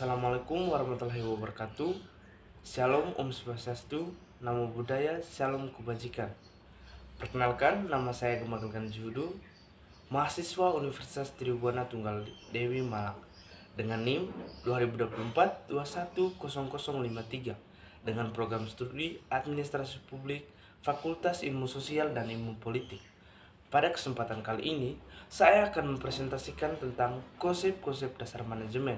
Assalamualaikum warahmatullahi wabarakatuh. Shalom Om Swastiastu, Namo Buddhaya, Shalom Kebajikan. Perkenalkan, nama saya Gemagalkan Judo, mahasiswa Universitas Tribhuwana Tunggal Dewi Malang, dengan NIM 2024-210053 dengan program studi Administrasi Publik, Fakultas Ilmu Sosial dan Ilmu Politik. Pada kesempatan kali ini, saya akan mempresentasikan tentang konsep-konsep dasar manajemen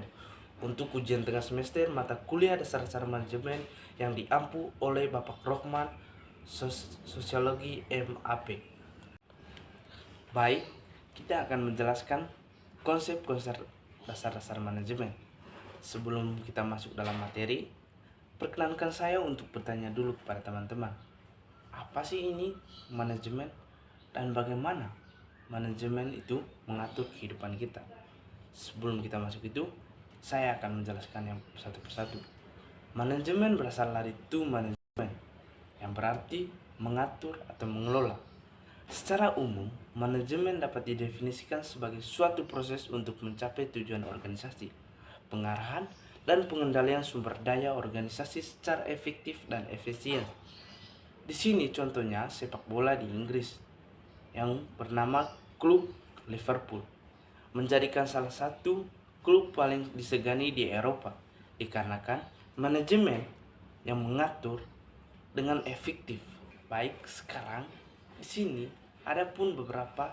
untuk ujian tengah semester mata kuliah dasar-dasar manajemen yang diampu oleh Bapak Rohman, Sosiologi MAP. Baik, kita akan menjelaskan konsep-konsep dasar-dasar manajemen. Sebelum kita masuk dalam materi, perkenankan saya untuk bertanya dulu kepada teman-teman. Apa sih ini manajemen dan bagaimana manajemen itu mengatur kehidupan kita? Sebelum kita masuk itu, saya akan menjelaskan yang satu persatu. Manajemen berasal dari to manajemen, yang berarti mengatur atau mengelola. Secara umum, manajemen dapat didefinisikan sebagai suatu proses untuk mencapai tujuan organisasi, pengarahan, dan pengendalian sumber daya organisasi secara efektif dan efisien. Di sini contohnya sepak bola di Inggris yang bernama klub Liverpool menjadikan salah satu klub paling disegani di Eropa dikarenakan manajemen yang mengatur dengan efektif. Baik, sekarang di sini ada pun beberapa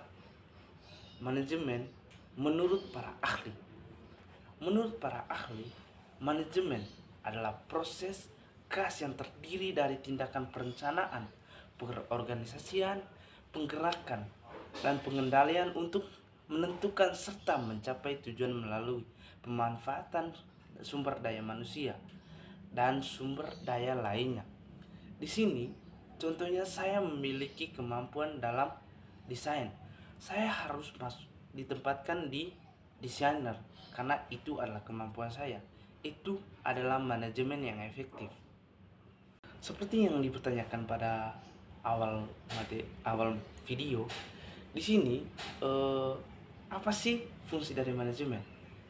manajemen menurut para ahli. Menurut para ahli, manajemen adalah proses khas yang terdiri dari tindakan perencanaan, pengorganisasian, penggerakan, dan pengendalian untuk menentukan serta mencapai tujuan melalui pemanfaatan sumber daya manusia dan sumber daya lainnya. Di sini contohnya saya memiliki kemampuan dalam desain. Saya harus ditempatkan di desainer karena itu adalah kemampuan saya. Itu adalah manajemen yang efektif. Seperti yang dipertanyakan pada awal video, di sini apa sih fungsi dari manajemen?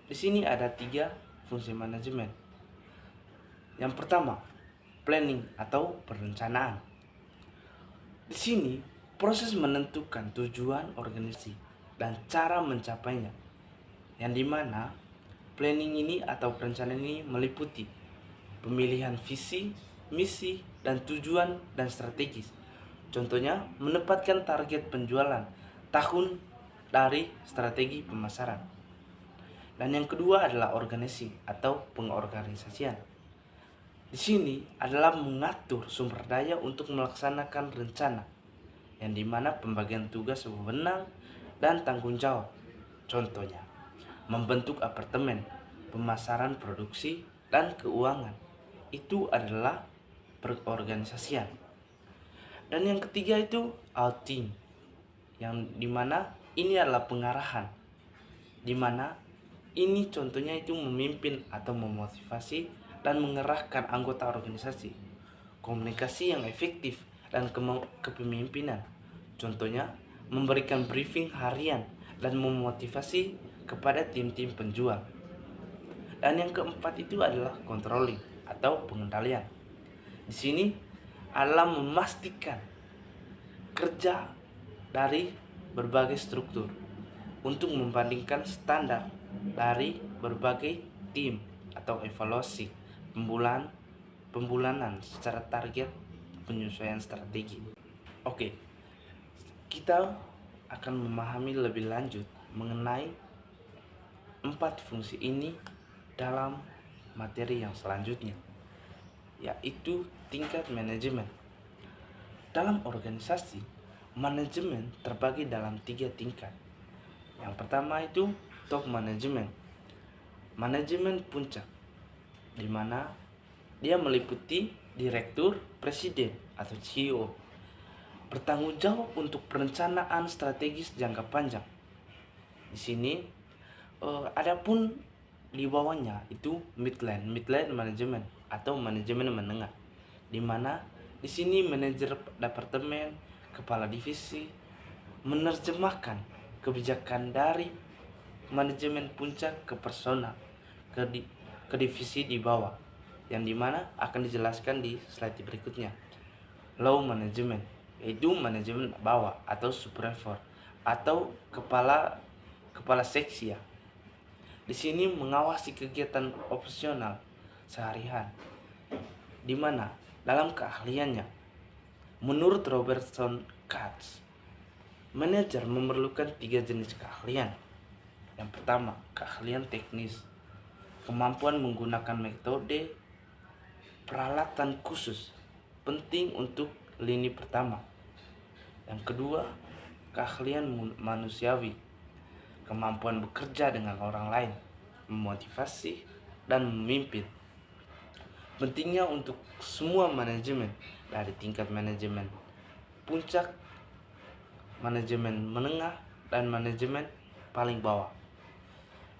Di sini ada 3 fungsi manajemen. Yang pertama, planning atau perencanaan. Di sini proses menentukan tujuan organisasi dan cara mencapainya. Yang dimana planning ini atau perencanaan ini meliputi pemilihan visi, misi, dan tujuan dan strategis. Contohnya, menempatkan target penjualan tahun dari strategi pemasaran. Dan yang kedua adalah organizing atau pengorganisasian. Di sini adalah mengatur sumber daya untuk melaksanakan rencana, yang dimana pembagian tugas wewenang dan tanggung jawab. Contohnya, membentuk apartemen, pemasaran produksi, dan keuangan. Itu adalah perorganisasian. Dan yang ketiga itu outing, yang dimana ini adalah pengarahan, dimana ini contohnya itu memimpin atau memotivasi dan mengerahkan anggota organisasi, komunikasi yang efektif dan kepemimpinan. Contohnya memberikan briefing harian dan memotivasi kepada tim-tim penjual. Dan yang keempat itu adalah controlling atau pengendalian. Di sini adalah memastikan kerja dari berbagai struktur untuk membandingkan standar dari berbagai tim atau evaluasi pembulanan secara target penyesuaian strategi. Oke, kita akan memahami lebih lanjut mengenai 4 fungsi ini dalam materi yang selanjutnya, yaitu tingkat manajemen. Dalam organisasi, manajemen terbagi dalam 3 tingkat. Yang pertama itu top manajemen, manajemen puncak, di mana dia meliputi direktur, presiden atau CEO, bertanggung jawab untuk perencanaan strategis jangka panjang. Di sini ada pun di bawahnya itu midline manajemen atau manajemen menengah, di mana di sini manajer departemen, kepala divisi menerjemahkan kebijakan dari manajemen puncak ke personal, ke divisi di bawah, yang dimana akan dijelaskan di slide berikutnya. Low management, yaitu manajemen bawah atau supervisor atau kepala seksi ya. Di sini mengawasi kegiatan operasional seharian, di mana dalam keahliannya, menurut Robertson Katz, manajer memerlukan 3 jenis keahlian. Yang pertama, keahlian teknis, kemampuan menggunakan metode peralatan khusus, penting untuk lini pertama. Yang kedua, keahlian manusiawi, kemampuan bekerja dengan orang lain, memotivasi, dan memimpin. Pentingnya untuk semua manajemen, dari tingkat manajemen puncak, manajemen menengah, dan manajemen paling bawah.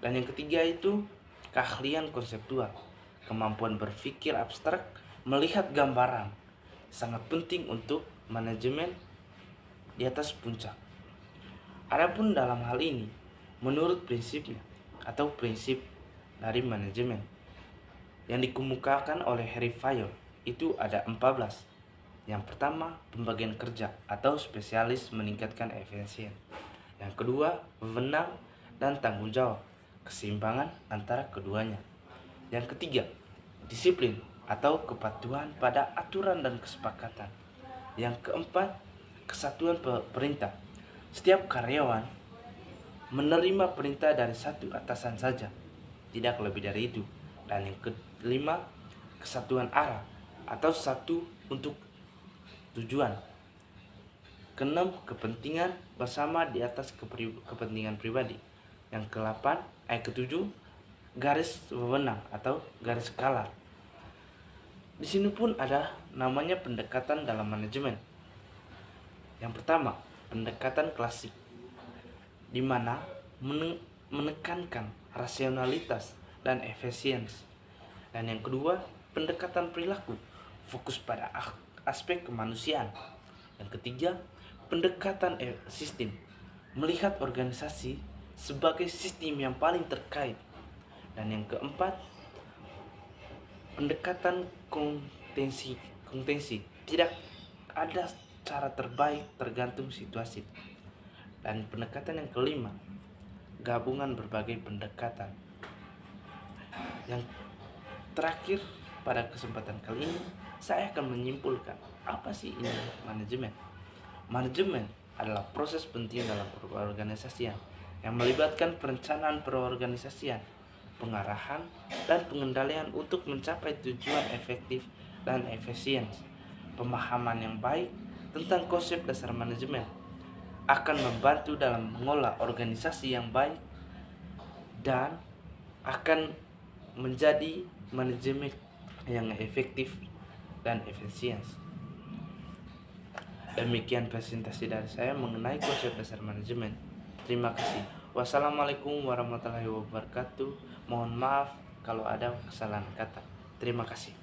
Dan yang ketiga itu keahlian konseptual, kemampuan berpikir abstrak, melihat gambaran, sangat penting untuk manajemen di atas puncak. Adapun dalam hal ini, menurut prinsipnya atau prinsip dari manajemen yang dikemukakan oleh Harry Fayol itu ada 14. Yang pertama, pembagian kerja atau spesialis meningkatkan efisien. Yang kedua, wewenang dan tanggung jawab, keseimbangan antara keduanya. Yang ketiga, disiplin atau kepatuhan pada aturan dan kesepakatan. Yang keempat, kesatuan perintah. Setiap karyawan menerima perintah dari satu atasan saja, tidak lebih dari itu. Dan yang kelima, kesatuan arah atau satu untuk tujuan. Keenam, kepentingan bersama di atas kepentingan pribadi. Yang ketujuh, garis wewenang atau garis skala. Di sini pun ada namanya pendekatan dalam manajemen. Yang pertama, pendekatan klasik, di mana menekankan rasionalitas dan efisiensi. Dan yang kedua, pendekatan perilaku, fokus pada aspek kemanusiaan. Yang ketiga, pendekatan sistem, melihat organisasi sebagai sistem yang paling terkait. Dan yang keempat, pendekatan kontensi, tidak ada cara terbaik, tergantung situasi. Dan pendekatan yang kelima, gabungan berbagai pendekatan. Yang terakhir, pada kesempatan kali ini saya akan menyimpulkan apa sih ini manajemen. Manajemen adalah proses penting dalam perorganisasian yang melibatkan perencanaan perorganisasian, pengarahan, dan pengendalian untuk mencapai tujuan efektif dan efisien. Pemahaman yang baik tentang konsep dasar manajemen akan membantu dalam mengolah organisasi yang baik dan akan menjadi manajemen yang efektif dan efisien. Demikian presentasi dari saya mengenai konsep dasar manajemen. Terima kasih. Wassalamualaikum warahmatullahi wabarakatuh. Mohon maaf kalau ada kesalahan kata. Terima kasih.